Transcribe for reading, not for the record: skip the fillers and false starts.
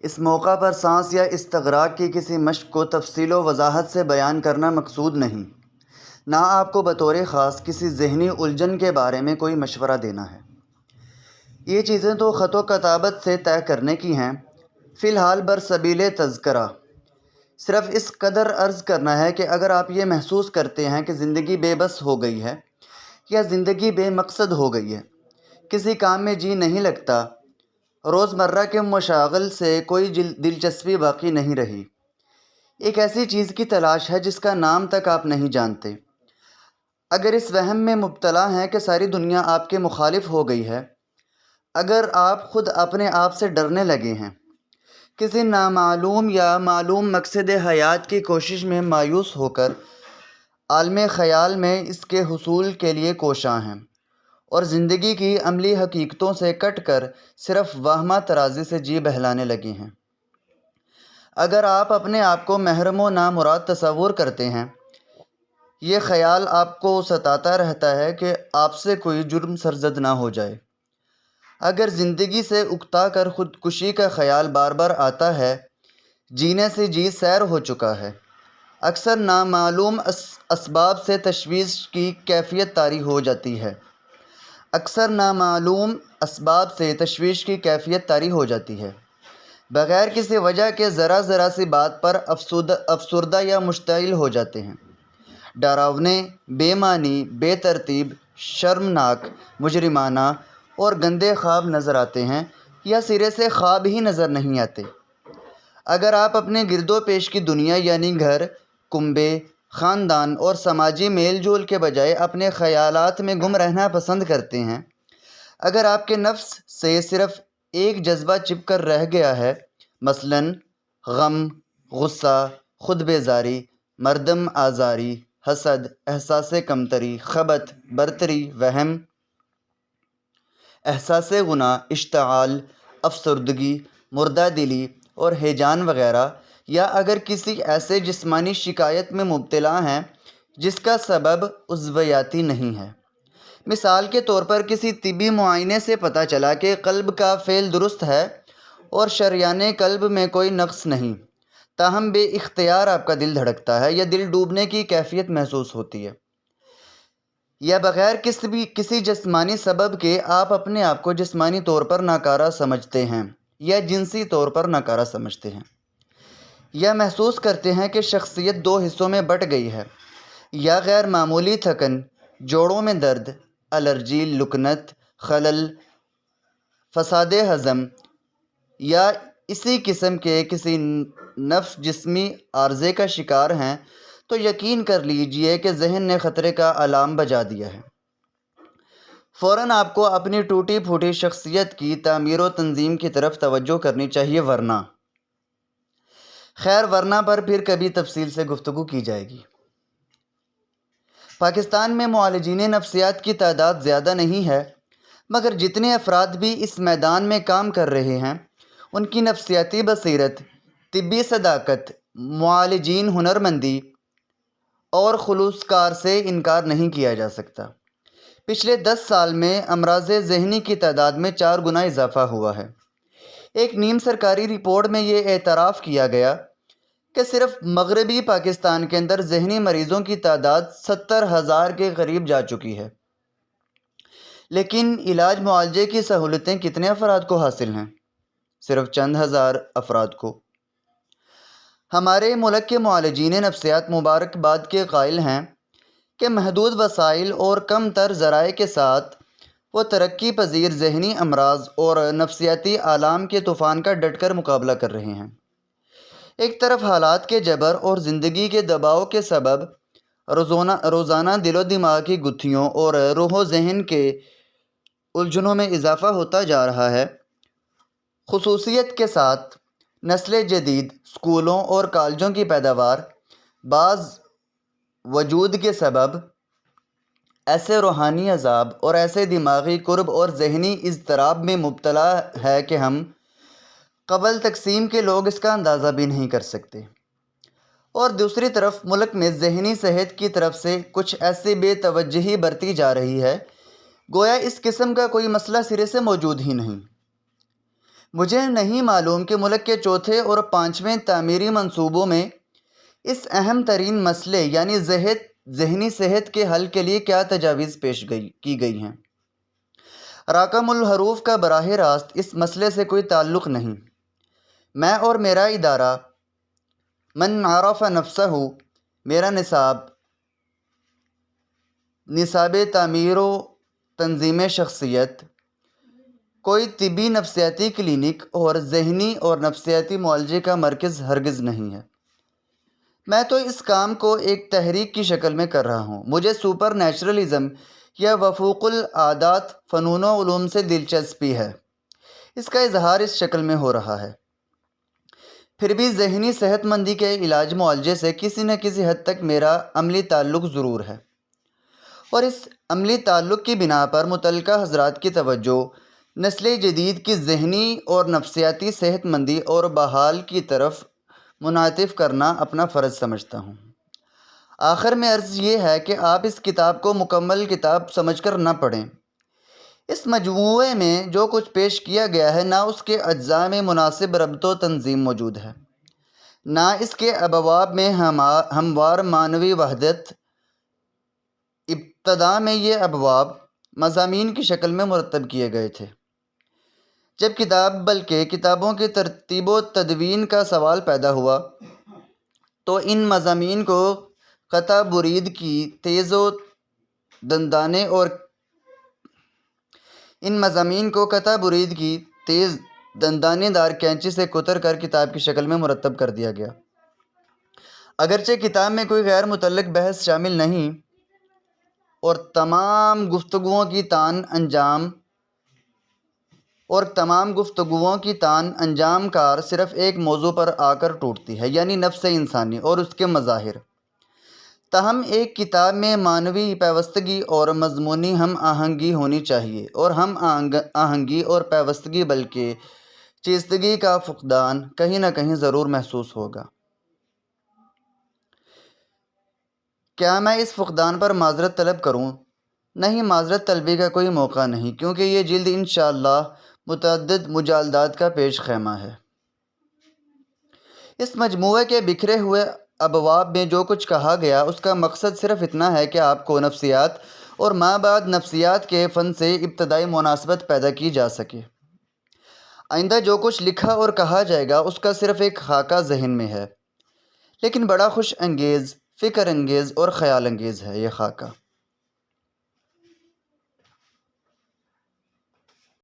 اس موقع پر سانس یا استغراق کی کسی مشق کو تفصیل و وضاحت سے بیان کرنا مقصود نہیں، نہ آپ کو بطور خاص کسی ذہنی الجھن کے بارے میں کوئی مشورہ دینا ہے۔ یہ چیزیں تو خط و کتابت سے طے کرنے کی ہیں۔ فی الحال برسبیل تذکرہ صرف اس قدر عرض کرنا ہے کہ اگر آپ یہ محسوس کرتے ہیں کہ زندگی بے بس ہو گئی ہے یا زندگی بے مقصد ہو گئی ہے، کسی کام میں جی نہیں لگتا، روزمرہ کے مشاغل سے کوئی دلچسپی باقی نہیں رہی، ایک ایسی چیز کی تلاش ہے جس کا نام تک آپ نہیں جانتے، اگر اس وہم میں مبتلا ہیں کہ ساری دنیا آپ کے مخالف ہو گئی ہے، اگر آپ خود اپنے آپ سے ڈرنے لگے ہیں، کسی نامعلوم یا معلوم مقصد حیات کی کوشش میں مایوس ہو کر عالم خیال میں اس کے حصول کے لیے کوشاں ہیں، اور زندگی کی عملی حقیقتوں سے کٹ کر صرف واہمہ ترازی سے جی بہلانے لگے ہیں، اگر آپ اپنے آپ کو محرم و نامراد تصور کرتے ہیں، یہ خیال آپ کو ستاتا رہتا ہے کہ آپ سے کوئی جرم سرزد نہ ہو جائے، اگر زندگی سے اکتا کر خودکشی کا خیال بار بار آتا ہے، جینے سے جی سیر ہو چکا ہے، اکثر نامعلوم اسباب سے تشویش کی کیفیت طاری ہو جاتی ہے، بغیر کسی وجہ کے ذرا ذرا سی بات پر افسردہ یا مشتعل ہو جاتے ہیں، ڈراونے، بے معنی، بے ترتیب، شرمناک، مجرمانہ اور گندے خواب نظر آتے ہیں یا سرے سے خواب ہی نظر نہیں آتے۔ اگر آپ اپنے گرد و پیش کی دنیا یعنی گھر، کنبے، خاندان اور سماجی میل جول کے بجائے اپنے خیالات میں گم رہنا پسند کرتے ہیں، اگر آپ کے نفس سے صرف ایک جذبہ چپ کر رہ گیا ہے، مثلاً غم، غصہ، خود بیزاری، مردم آزاری، حسد، احساس کمتری، خبث، برتری، وہم، احساس گناہ، اشتعال، افسردگی، مردہ دلی اور ہیجان وغیرہ، یا اگر کسی ایسے جسمانی شکایت میں مبتلا ہیں جس کا سبب عضویاتی نہیں ہے، مثال کے طور پر کسی طبی معائنے سے پتہ چلا کہ قلب کا فعل درست ہے اور شریان قلب میں کوئی نقص نہیں، تاہم بے اختیار آپ کا دل دھڑکتا ہے یا دل ڈوبنے کی کیفیت محسوس ہوتی ہے، یا بغیر کسی جسمانی سبب کے آپ اپنے آپ کو جسمانی طور پر ناکارہ سمجھتے ہیں یا جنسی طور پر ناکارہ سمجھتے ہیں، یا محسوس کرتے ہیں کہ شخصیت دو حصوں میں بٹ گئی ہے، یا غیر معمولی تھکن، جوڑوں میں درد، الرجی، لکنت، خلل، فساد ہضم یا اسی قسم کے کسی نفس جسمی عارضے کا شکار ہیں، تو یقین کر لیجئے کہ ذہن نے خطرے کا الارم بجا دیا ہے۔ فوراً آپ کو اپنی ٹوٹی پھوٹی شخصیت کی تعمیر و تنظیم کی طرف توجہ کرنی چاہیے، ورنہ پر پھر کبھی تفصیل سے گفتگو کی جائے گی۔ پاکستان میں معالجین نفسیات کی تعداد زیادہ نہیں ہے، مگر جتنے افراد بھی اس میدان میں کام کر رہے ہیں، ان کی نفسیاتی بصیرت، طبی صداقت، معالجین ہنرمندی اور خلوص کار سے انکار نہیں کیا جا سکتا۔ پچھلے 10 سال میں امراض ذہنی کی تعداد میں 4 گنا اضافہ ہوا ہے۔ ایک نیم سرکاری رپورٹ میں یہ اعتراف کیا گیا کہ صرف مغربی پاکستان کے اندر ذہنی مریضوں کی تعداد 70,000 کے قریب جا چکی ہے، لیکن علاج معالجے کی سہولتیں کتنے افراد کو حاصل ہیں؟ صرف چند ہزار افراد کو۔ ہمارے ملک کے معالجین نفسیات مبارکباد کے قائل ہیں کہ محدود وسائل اور کم تر ذرائع کے ساتھ وہ ترقی پذیر ذہنی امراض اور نفسیاتی آلام کے طوفان کا ڈٹ کر مقابلہ کر رہے ہیں۔ ایک طرف حالات کے جبر اور زندگی کے دباؤ کے سبب روزانہ دل و دماغ کی گتھیوں اور روح و ذہن کے الجھنوں میں اضافہ ہوتا جا رہا ہے، خصوصیت کے ساتھ نسل جدید اسکولوں اور کالجوں کی پیداوار بعض وجود کے سبب ایسے روحانی عذاب اور ایسے دماغی کرب اور ذہنی اضطراب میں مبتلا ہے کہ ہم قبل تقسیم کے لوگ اس کا اندازہ بھی نہیں کر سکتے، اور دوسری طرف ملک میں ذہنی صحت کی طرف سے کچھ ایسی بے توجہی برتی جا رہی ہے گویا اس قسم کا کوئی مسئلہ سرے سے موجود ہی نہیں۔ مجھے نہیں معلوم کہ ملک کے چوتھے اور پانچویں تعمیری منصوبوں میں اس اہم ترین مسئلے یعنی ذہنی صحت کے حل کے لیے کیا تجاویز کی گئی ہیں۔ رقم الحروف کا براہ راست اس مسئلے سے کوئی تعلق نہیں۔ میں اور میرا ادارہ من عرف نفسہ، میرا نصاب تعمیر و تنظیم شخصیت، کوئی طبی نفسیاتی کلینک اور ذہنی اور نفسیاتی معالجے کا مرکز ہرگز نہیں ہے۔ میں تو اس کام کو ایک تحریک کی شکل میں کر رہا ہوں۔ مجھے سپر نیچرلزم یا وفوق العادات فنون و علوم سے دلچسپی ہے۔ اس کا اظہار اس شکل میں ہو رہا ہے۔ پھر بھی ذہنی صحت مندی کے علاج معالجے سے کسی نہ کسی حد تک میرا عملی تعلق ضرور ہے، اور اس عملی تعلق کی بنا پر متعلقہ حضرات کی توجہ نسل جدید کی ذہنی اور نفسیاتی صحت مندی اور بحال کی طرف منعطف کرنا اپنا فرض سمجھتا ہوں۔ آخر میں عرض یہ ہے کہ آپ اس کتاب کو مکمل کتاب سمجھ کر نہ پڑھیں۔ اس مجموعے میں جو کچھ پیش کیا گیا ہے نہ اس کے اجزاء میں مناسب ربط و تنظیم موجود ہے، نہ اس کے ابواب میں ہموار معنوی وحدت۔ ابتدا میں یہ ابواب مضامین کی شکل میں مرتب کیے گئے تھے، جب بلکہ کتابوں کی ترتیب و تدوین کا سوال پیدا ہوا تو ان مضامین کو قطع برید کی تیز دندانے دار کینچی سے کتر کر کتاب کی شکل میں مرتب کر دیا گیا۔ اگرچہ کتاب میں کوئی غیر متعلق بحث شامل نہیں، اور تمام گفتگوؤں کی تان انجام کار صرف ایک موضوع پر آ کر ٹوٹتی ہے، یعنی نفس انسانی اور اس کے مظاہر۔ تاہم ایک کتاب میں معنوی پیوستگی اور مضمونی ہم آہنگی ہونی چاہیے، اور ہم آہنگی اور پیوستگی بلکہ چیستگی کا فقدان کہیں نہ کہیں ضرور محسوس ہوگا۔ کیا میں اس فقدان پر معذرت طلب کروں؟ نہیں، معذرت طلبی کا کوئی موقع نہیں، کیونکہ یہ جلد انشاءاللہ متعدد مجالدات کا پیش خیمہ ہے۔ اس مجموعے کے بکھرے ہوئے ابواب میں جو کچھ کہا گیا اس کا مقصد صرف اتنا ہے کہ آپ کو نفسیات اور ما بعد نفسیات کے فن سے ابتدائی مناسبت پیدا کی جا سکے۔ آئندہ جو کچھ لکھا اور کہا جائے گا اس کا صرف ایک خاکہ ذہن میں ہے، لیکن بڑا خوش انگیز، فکر انگیز اور خیال انگیز ہے یہ خاکہ۔